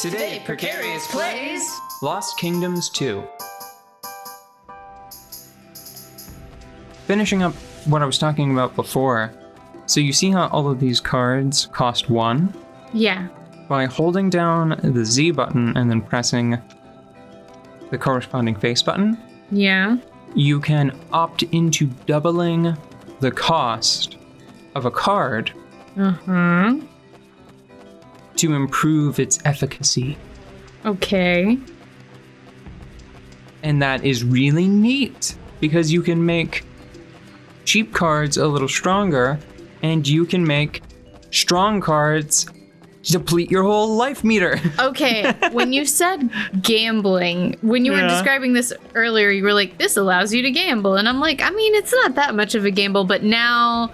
Today, Precarious plays Lost Kingdoms 2. Finishing up what I was talking about before, so you see how all of these cards cost 1? Yeah. By holding down the Z button and then pressing the corresponding face button, Yeah. you can opt into doubling the cost of a card Uh-huh. to improve its efficacy. Okay. And that is really neat because you can make cheap cards a little stronger and you can make strong cards deplete your whole life meter. Okay, when you said gambling, when you were describing this earlier, you were like, this allows you to gamble. And I'm like, I mean, it's not that much of a gamble, but now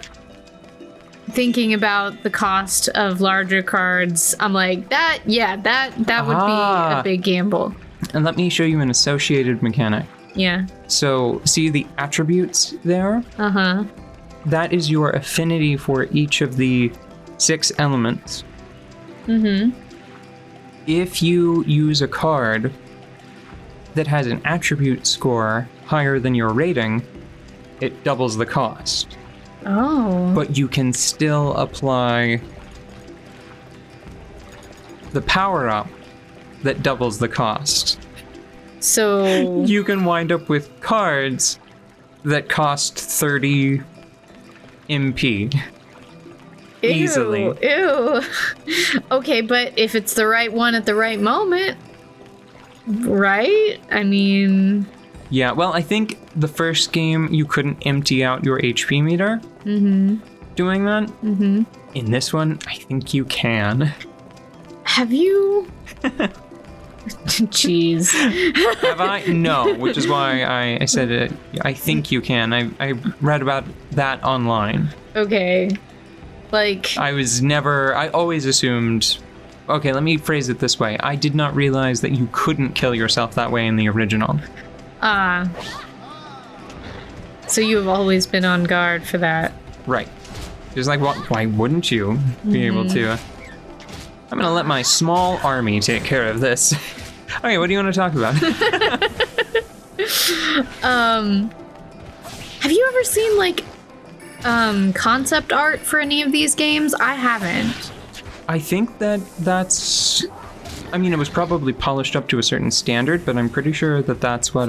thinking about the cost of larger cards, I'm like, that would be a big gamble. And let me show you an associated mechanic. Yeah. So, see the attributes there? Uh-huh. That is your affinity for each of the 6 elements. Mm-hmm. If you use a card that has an attribute score higher than your rating, it doubles the cost. Oh. But you can still apply the power-up that doubles the cost. So You can wind up with cards that cost 30 MP. Easily. Ew. Okay, but if it's the right one at the right moment, right? I mean... Yeah, well, I think the first game you couldn't empty out your HP meter doing that. Mm-hmm. In this one, I think you can. Have you... Jeez. Have I? No, which is why I said it. I think you can. I read about that online. Okay. Like... I always assumed... Okay, let me phrase it this way. I did not realize that you couldn't kill yourself that way in the original. So you have always been on guard for that. Right. Just like, why wouldn't you be able to? I'm gonna let my small army take care of this. Okay, what do you want to talk about? Have you ever seen, like, concept art for any of these games? I haven't. I think that's... I mean, it was probably polished up to a certain standard, but I'm pretty sure that that's what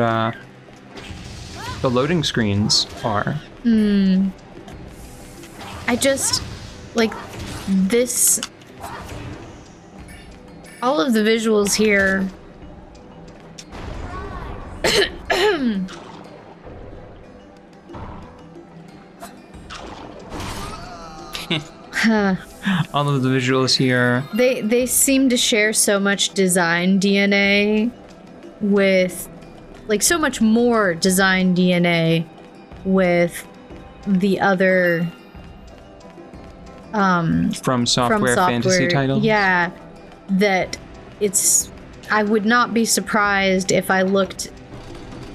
the loading screens are. I just, like, this... All of the visuals here... All of the visuals here. They seem to share so much design DNA with... Like, so much more design DNA with the other... From software fantasy titles? Yeah, that it's... I would not be surprised if I looked...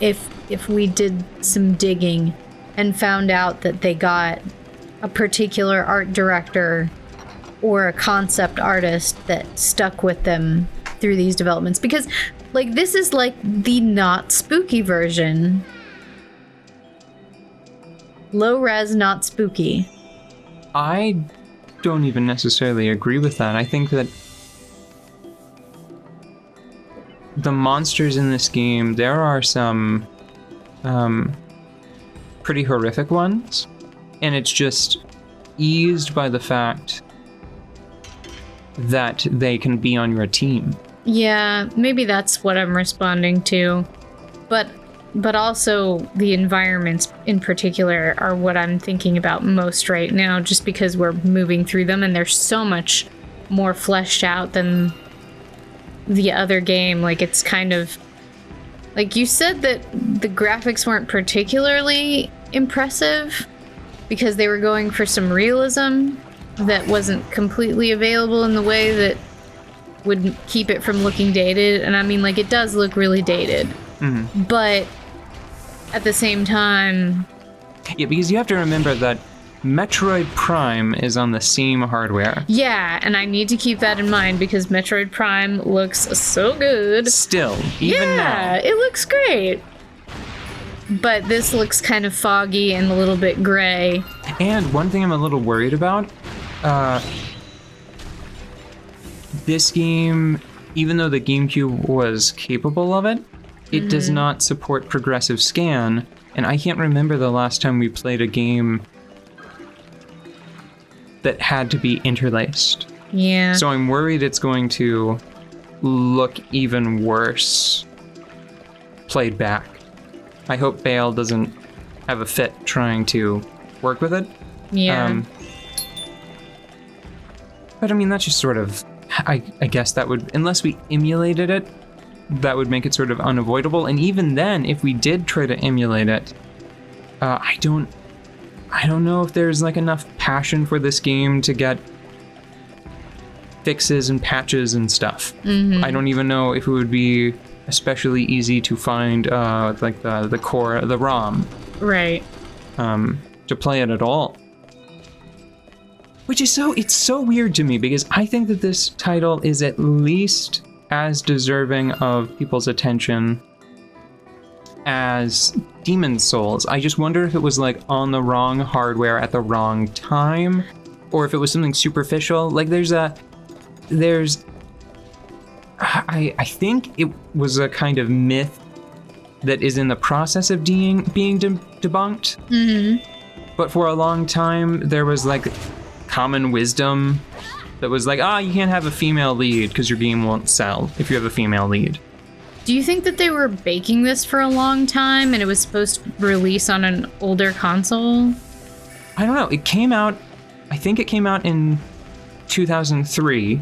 If we did some digging and found out that they got a particular art director or a concept artist that stuck with them through these developments. Because, like, this is like the not spooky version. Low res, not spooky. I don't even necessarily agree with that. I think that the monsters in this game, there are some pretty horrific ones, and it's just eased by the fact that they can be on your team. Yeah, maybe that's what I'm responding to. But also the environments in particular are what I'm thinking about most right now, just because we're moving through them and they're so much more fleshed out than the other game. Like, it's kind of... Like, you said that the graphics weren't particularly impressive because they were going for some realism that wasn't completely available in the way that would keep it from looking dated. And I mean, like, it does look really dated. Mm-hmm. But at the same time... Yeah, because you have to remember that Metroid Prime is on the same hardware. Yeah, and I need to keep that in mind because Metroid Prime looks so good. Still, even now. It looks great. But this looks kind of foggy and a little bit gray. And one thing I'm a little worried about, this game, even though the GameCube was capable of it, it does not support progressive scan, and I can't remember the last time we played a game that had to be interlaced. Yeah. So I'm worried it's going to look even worse played back. I hope Bale doesn't have a fit trying to work with it. Yeah. But I mean, that's just sort of, I guess that would, unless we emulated it, that would make it sort of unavoidable. And even then, if we did try to emulate it, I don't know if there's like enough passion for this game to get fixes and patches and stuff. I don't even know if it would be especially easy to find like the core, the ROM, Right. to play it at all. Which is it's so weird to me because I think that this title is at least as deserving of people's attention as Demon's Souls. I just wonder if it was like on the wrong hardware at the wrong time, or if it was something superficial. Like I think it was a kind of myth that is in the process of being debunked. But for a long time, there was like common wisdom that was like, you can't have a female lead because your game won't sell if you have a female lead. Do you think that they were baking this for a long time and it was supposed to release on an older console? I don't know. It came out, I think it came out in 2003.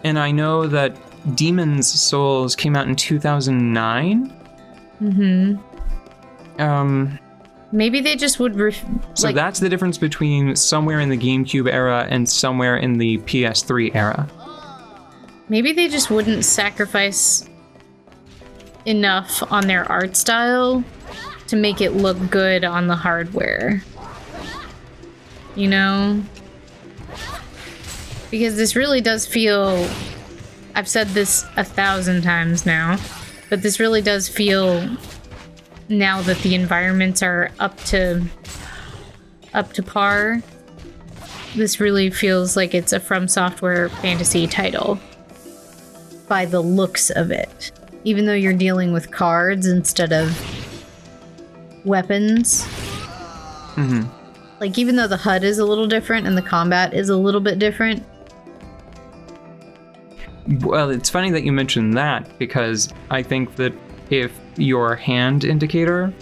And I know that Demon's Souls came out in 2009. Maybe they just would... So that's the difference between somewhere in the GameCube era and somewhere in the PS3 era. Maybe they just wouldn't sacrifice enough on their art style to make it look good on the hardware. You know? Because this really does feel... I've said this 1,000 times now, but this really does feel, now that the environments are up to par, this really feels like it's a From Software fantasy title by the looks of it. Even though you're dealing with cards instead of weapons. Like, even though the HUD is a little different and the combat is a little bit different. Well, it's funny that you mentioned that, because I think that if your hand indicator,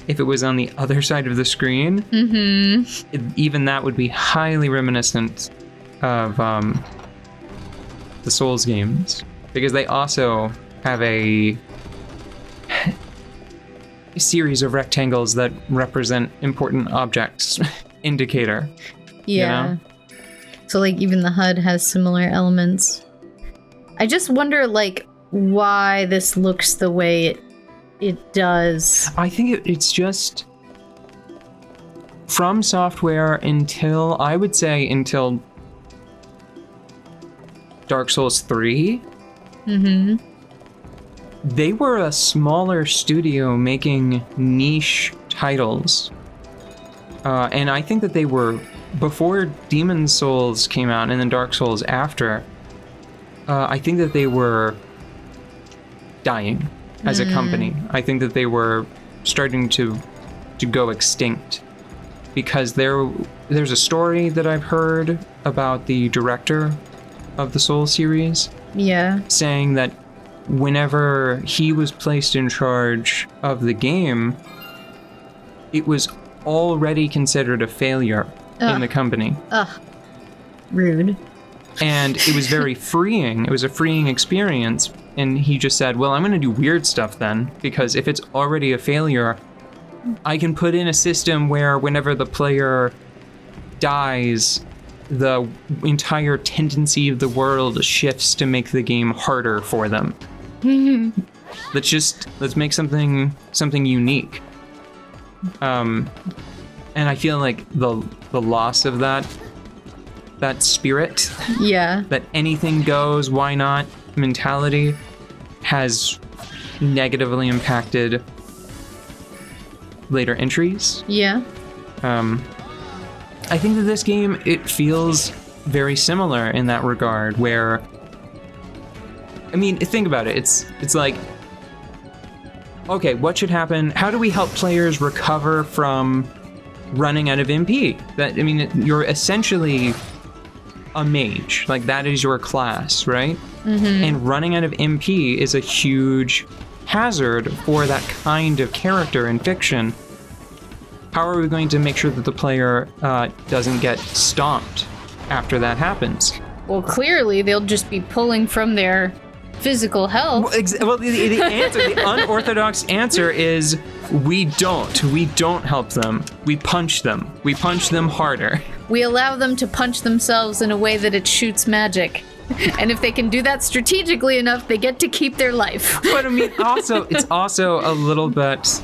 if it was on the other side of the screen, even that would be highly reminiscent of the Souls games, because they also have a series of rectangles that represent important objects indicator. Yeah. You know? So, like, even the HUD has similar elements. I just wonder, like, why this looks the way it does. I think it's just From Software until Dark Souls 3. They were a smaller studio making niche titles. And I think that they were, before Demon's Souls came out and then Dark Souls after, I think that they were dying as a company. I think that they were starting to go extinct, because there's a story that I've heard about the director of the Soul series. Yeah. Saying that whenever he was placed in charge of the game, it was already considered a failure in the company. Rude. And it was very freeing. It was a freeing experience. And he just said, well, I'm going to do weird stuff then, because if it's already a failure, I can put in a system where whenever the player dies, the entire tendency of the world shifts to make the game harder for them. Let's make something unique. And I feel like the loss of that spirit, Yeah. that anything goes, why not mentality, has negatively impacted later entries. Yeah. I think that this game, it feels very similar in that regard, where, I mean, think about it. It's like, okay, what should happen? How do we help players recover from running out of MP? That, I mean, you're essentially a mage. Like, that is your class, right? Mm-hmm. And running out of MP is a huge hazard for that kind of character in fiction. How are we going to make sure that the player doesn't get stomped after that happens? Well, clearly they'll just be pulling from their physical health. Well, the answer, the unorthodox answer is we don't help them. We punch them. We punch them harder. We allow them to punch themselves in a way that it shoots magic. And if they can do that strategically enough, they get to keep their life. But I mean, it's also a little bit,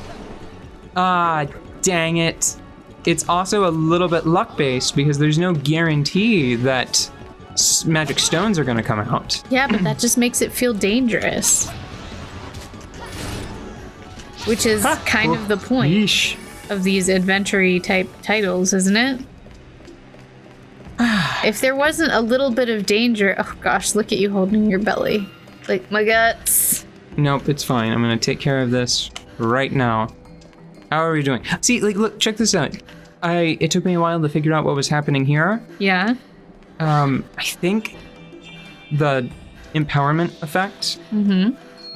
dang it. It's also a little bit luck-based because there's no guarantee that magic stones are going to come out. Yeah, but that just makes it feel dangerous. Which is kind of the point Yeesh. of these adventure-y type titles, isn't it? If there wasn't a little bit of danger... Oh gosh, look at you holding your belly. Like, my guts. Nope, it's fine. I'm going to take care of this right now. How are we doing? See, like, look, check this out. It took me a while to figure out what was happening here. Yeah? I think the empowerment effect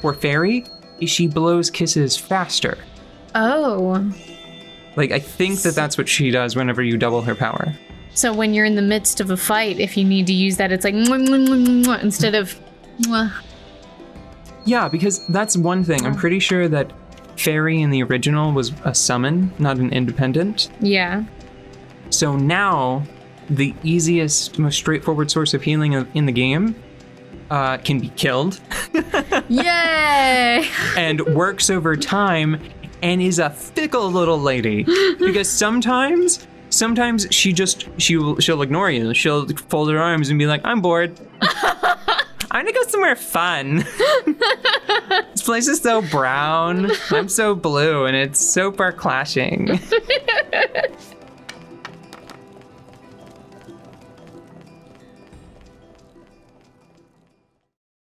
for Fairy is she blows kisses faster. Oh. Like, I think that's what she does whenever you double her power. So when you're in the midst of a fight, if you need to use that, it's like mwah, mwah, mwah, mwah, instead of mwah. Yeah, because that's one thing. I'm pretty sure that Fairy in the original was a summon, not an independent. Yeah. So now, the easiest, most straightforward source of healing in the game can be killed. Yay! And works over time and is a fickle little lady. Because sometimes she'll ignore you. She'll fold her arms and be like, I'm bored. I'm gonna go somewhere fun. This place is so brown. I'm so blue and it's so far clashing.